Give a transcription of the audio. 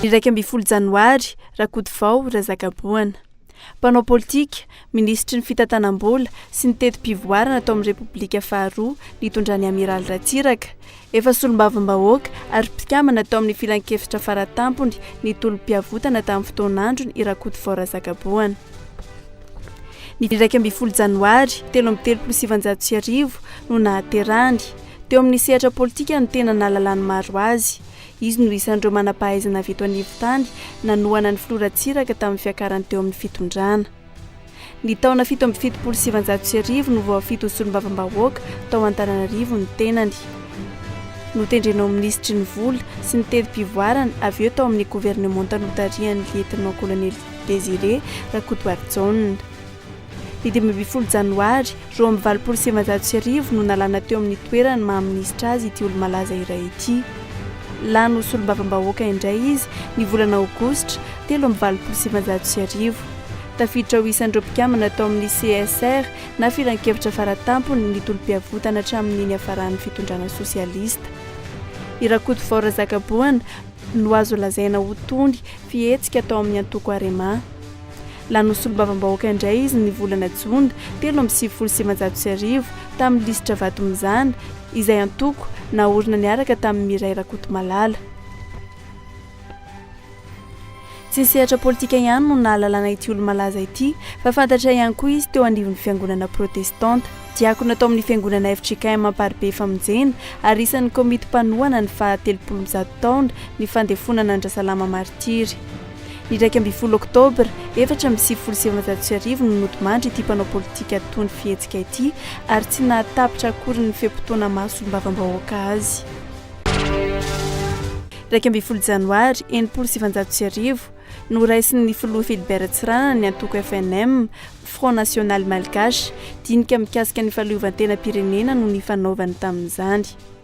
20 Janoary rakody vao razakaboana. Mpanao politika, ministry ny fitantanam-bola sy ny tetim-pivoarana tao amin'ny Repoblika faharoa nitondrany Amiraly Ratsiraka, efa solombavam-bahoaka ary mpikamana tao amin'ny filan-kevitra faratampony ny tolom-piavotana tamin'ny fotoan'androny i rakody vao razakaboana. Ny 20 Janoary 2017 no nahaterany teo amin'ny sehatra politika no tena nahalalany maro azy. Izy no isan'andro manam-pahaizana avy eto anivon-tany nanohana ny filoratsiraka tamin'ny fiakarany teo amin'ny fitondrana. Ny taona 1770 no voafito solombavam-bahoaka tao Antananarivo ny tenany. Notendrenao ministry ny vola sy ny tetim-pivoarana avy eo tao amin'ny gouvernement tanotarian'ny lieutenant colonel Désiré Rakotoaritsonina. Ny 20 Janoary 2017 no nalana teo amin'ny toerany maha-ministra azy ity olo malaza iray ity. Lano solombavam-bahoaka indray izy ny volana Aogositra 2017. Tafiditra ho isan'ireo mpikamana tao amin'ny CSR na filan-kevitra faratampony ny tolom-piavotana hatramin'ny hafaran'ny fitondrana sosialista. I rakody vao razakaboana no azo lazaina ho tony fihetsika tao amin'ny antoko Arema. Lano solombavam-bahoaka indray izy ny volana Jona 2017 tamin'ny lisitra vatomizana izay antoko naorina niaraka tamin'ny iray rakody malala. Tsy ny sehatra politika ihany no nahalalana ity olo malaza ity, fa fantatra ihany koa izy teo anivon'ny fiangonana protestanta. Diakona tao amin'ny fiangonana FJK Mamparibe Famonjena ary isan'ny komity mpanohana ny faha-30 taona ny fandefonana Andrasalama Martiry. Ny 20 Oktobra 2017 no notomandry ity mpanao politika tony fihetsika ity ary tsy nahatapitra akory ny fempotoana mahasolombavam-bahoaka azy. 20 Janoary 2017 no raisin'ny filoha Philibert Tsirana ny antoko FNM Front National Malgache dinika mikasika ny fahaleovantena firenena no ny fanaovany tamin'izany.